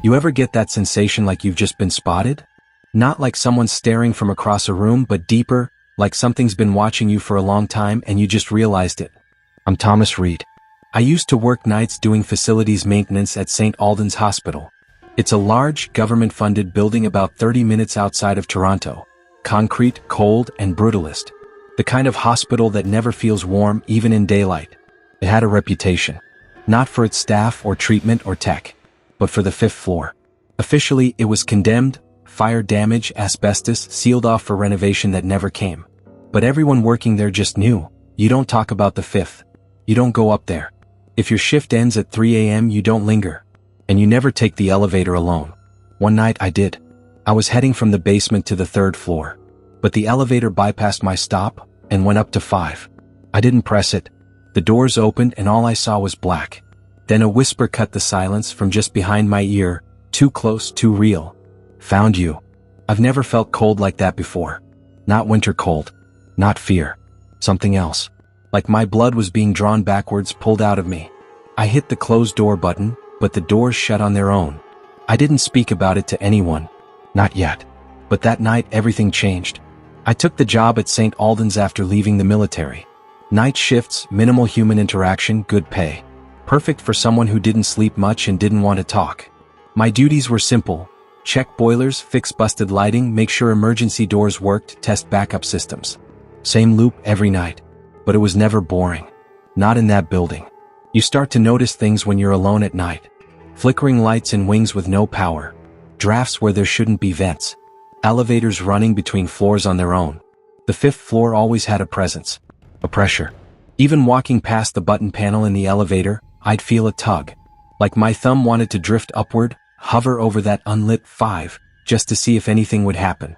You ever get that sensation like you've just been spotted? Not like someone's staring from across a room, but deeper, like something's been watching you for a long time and you just realized it. I'm Thomas Reed. I used to work nights doing facilities maintenance at St. Alden's Hospital. It's a large, government-funded building about 30 minutes outside of Toronto. Concrete, cold, and brutalist. The kind of hospital that never feels warm even in daylight. It had a reputation. Not for its staff or treatment or tech, but for the 5th floor. Officially, it was condemned, fire damage, asbestos, sealed off for renovation that never came. But everyone working there just knew, you don't talk about the 5th. You don't go up there. If your shift ends at 3 a.m. you don't linger. And you never take the elevator alone. One night I did. I was heading from the basement to the 3rd floor. But the elevator bypassed my stop and went up to 5. I didn't press it. The doors opened and all I saw was black. Then a whisper cut the silence from just behind my ear, too close, too real. Found you. I've never felt cold like that before. Not winter cold. Not fear. Something else. Like my blood was being drawn backwards, pulled out of me. I hit the closed door button, but the doors shut on their own. I didn't speak about it to anyone. Not yet. But that night everything changed. I took the job at St. Alden's after leaving the military. Night shifts, minimal human interaction, good pay. Perfect for someone who didn't sleep much and didn't want to talk. My duties were simple. Check boilers, fix busted lighting, make sure emergency doors worked, test backup systems. Same loop every night. But it was never boring. Not in that building. You start to notice things when you're alone at night. Flickering lights in wings with no power. Drafts where there shouldn't be vents. Elevators running between floors on their own. The 5th floor always had a presence. A pressure. Even walking past the button panel in the elevator, I'd feel a tug. Like my thumb wanted to drift upward, hover over that unlit 5, just to see if anything would happen.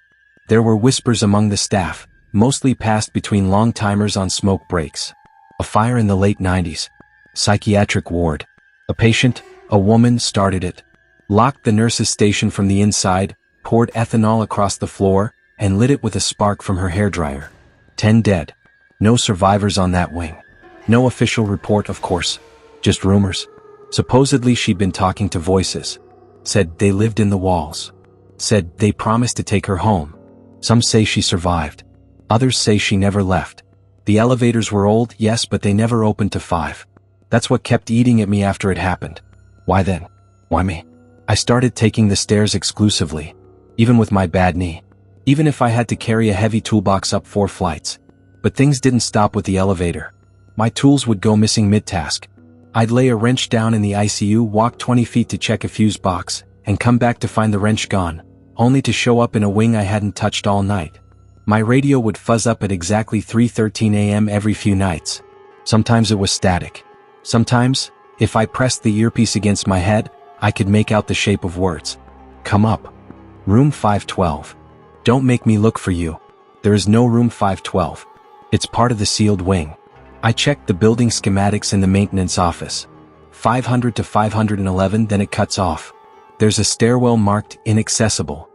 There were whispers among the staff, mostly passed between long-timers on smoke breaks. A fire in the late 90s. Psychiatric ward. A patient, a woman, started it. Locked the nurse's station from the inside, poured ethanol across the floor, and lit it with a spark from her hairdryer. 10 dead. No survivors on that wing. No official report, of course. Just rumors. Supposedly she'd been talking to voices. Said they lived in the walls. Said they promised to take her home. Some say she survived. Others say she never left. The elevators were old, yes, but they never opened to 5. That's what kept eating at me after it happened. Why then? Why me? I started taking the stairs exclusively. Even with my bad knee. Even if I had to carry a heavy toolbox up 4 flights. But things didn't stop with the elevator. My tools would go missing mid-task. I'd lay a wrench down in the ICU, walk 20 feet to check a fuse box, and come back to find the wrench gone, only to show up in a wing I hadn't touched all night. My radio would fuzz up at exactly 3:13 a.m. every few nights. Sometimes it was static. Sometimes, if I pressed the earpiece against my head, I could make out the shape of words. Come up. Room 512. Don't make me look for you. There is no room 512. It's part of the sealed wing. I checked the building schematics in the maintenance office. 500 to 511, then it cuts off. There's a stairwell marked inaccessible.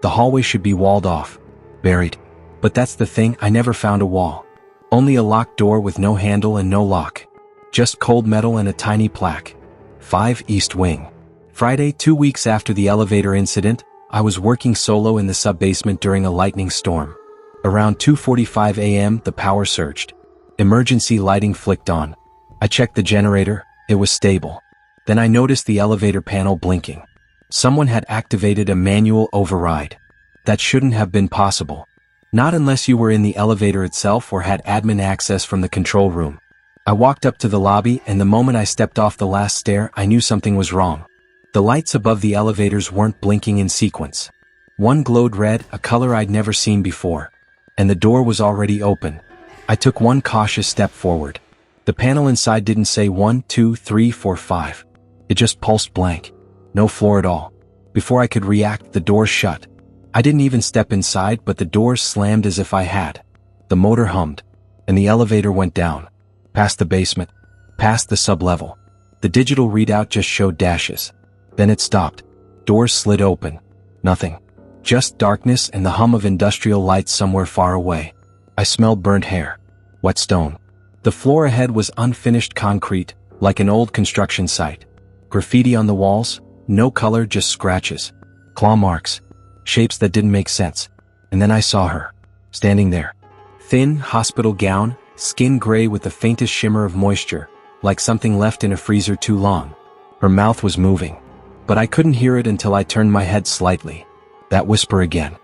The hallway should be walled off. Buried. But that's the thing, I never found a wall. Only a locked door with no handle and no lock. Just cold metal and a tiny plaque. 5 East Wing. Friday, 2 weeks after the elevator incident, I was working solo in the sub-basement during a lightning storm. Around 2:45 a.m., the power surged. Emergency lighting flicked on. I checked the generator, it was stable. Then I noticed the elevator panel blinking. Someone had activated a manual override. That shouldn't have been possible. Not unless you were in the elevator itself or had admin access from the control room. I walked up to the lobby, and the moment I stepped off the last stair, I knew something was wrong. The lights above the elevators weren't blinking in sequence. One glowed red, a color I'd never seen before. And the door was already open. I took one cautious step forward. The panel inside didn't say 1, 2, 3, 4, 5. It just pulsed blank. No floor at all. Before I could react, the door shut. I didn't even step inside, but the doors slammed as if I had. The motor hummed. And the elevator went down. Past the basement. Past the sub-level. The digital readout just showed dashes. Then it stopped. Doors slid open. Nothing. Just darkness and the hum of industrial lights somewhere far away. I smelled burnt hair. Wet stone. The floor ahead was unfinished concrete, like an old construction site. Graffiti on the walls, No color, just scratches. Claw marks. Shapes that didn't make sense. And then I saw her. Standing there. Thin, hospital gown, skin gray with the faintest shimmer of moisture, like something left in a freezer too long. Her mouth was moving. But I couldn't hear it until I turned my head slightly. That whisper again.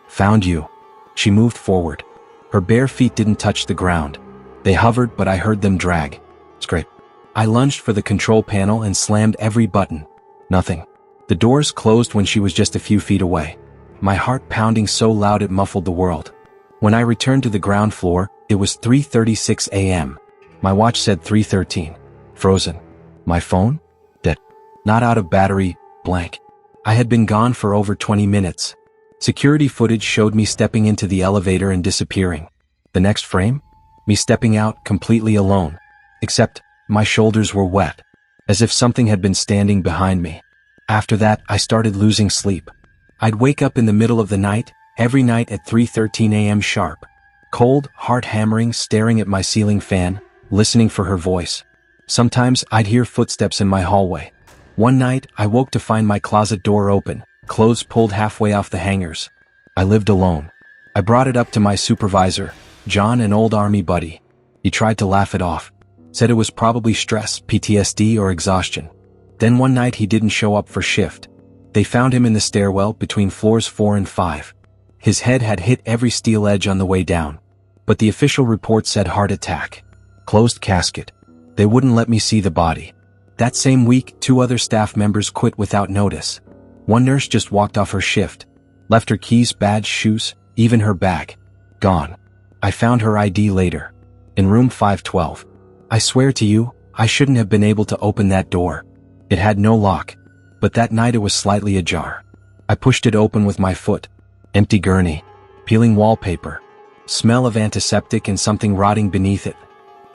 Found you. She moved forward. Her bare feet didn't touch the ground. They hovered, but I heard them drag. Scrape. I lunged for the control panel and slammed every button. Nothing. The doors closed when she was just a few feet away. My heart pounding so loud it muffled the world. When I returned to the ground floor, it was 3:36 a.m. My watch said 3:13. Frozen. My phone? Dead. Not out of battery, blank. I had been gone for over 20 minutes. Security footage showed me stepping into the elevator and disappearing. The next frame? Me stepping out completely alone. Except, my shoulders were wet. As if something had been standing behind me. After that, I started losing sleep. I'd wake up in the middle of the night, every night at 3:13 a.m. sharp. Cold, heart hammering, staring at my ceiling fan, listening for her voice. Sometimes I'd hear footsteps in my hallway. One night, I woke to find my closet door open, clothes pulled halfway off the hangers. I lived alone. I brought it up to my supervisor, John, an old army buddy. He tried to laugh it off. Said it was probably stress, PTSD, or exhaustion. Then one night he didn't show up for shift. They found him in the stairwell between floors 4 and 5. His head had hit every steel edge on the way down. But the official report said heart attack. Closed casket. They wouldn't let me see the body. That same week, 2 other staff members quit without notice. One nurse just walked off her shift. Left her keys, badge, shoes, even her bag. Gone. I found her ID later. In room 512. I swear to you, I shouldn't have been able to open that door. It had no lock. But that night it was slightly ajar. I pushed it open with my foot. Empty gurney. Peeling wallpaper. Smell of antiseptic and something rotting beneath it.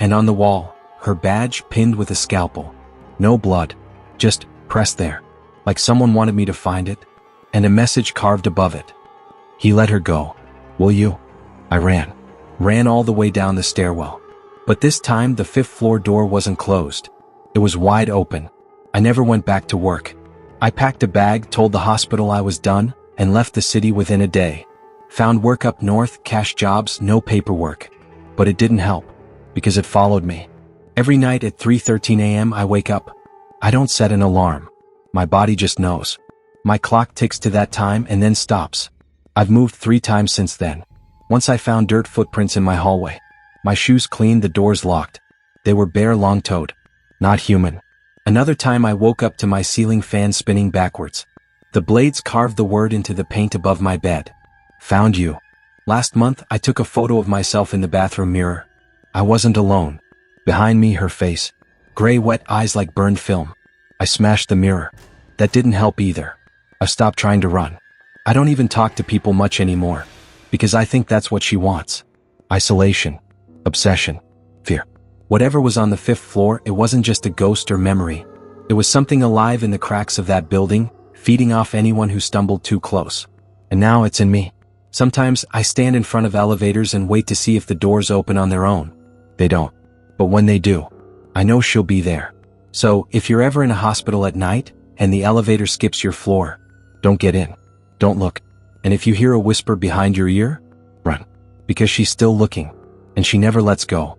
And on the wall, her badge pinned with a scalpel. No blood. Just pressed there. Like someone wanted me to find it. And a message carved above it. He let her go. Will you? I ran. Ran all the way down the stairwell. But this time the 5th floor door wasn't closed. It was wide open. I never went back to work. I packed a bag, told the hospital I was done, and left the city within a day. Found work up north, cash jobs, no paperwork. But it didn't help. Because it followed me. Every night at 3:13 a.m. I wake up. I don't set an alarm. My body just knows. My clock ticks to that time and then stops. I've moved 3 times since then. Once I found dirt footprints in my hallway. My shoes cleaned, the doors locked. They were bare, long-toed. Not human. Another time I woke up to my ceiling fan spinning backwards. The blades carved the word into the paint above my bed. Found you. Last month I took a photo of myself in the bathroom mirror. I wasn't alone. Behind me, her face. Gray, wet eyes like burned film. I smashed the mirror. That didn't help either. I've stopped trying to run. I don't even talk to people much anymore. Because I think that's what she wants. Isolation. Obsession. Fear. Whatever was on the 5th floor, it wasn't just a ghost or memory. It was something alive in the cracks of that building, feeding off anyone who stumbled too close. And now it's in me. Sometimes I stand in front of elevators and wait to see if the doors open on their own. They don't. But when they do, I know she'll be there. So, if you're ever in a hospital at night, and the elevator skips your floor, don't get in. Don't look. And if you hear a whisper behind your ear, run. Because she's still looking. And she never lets go.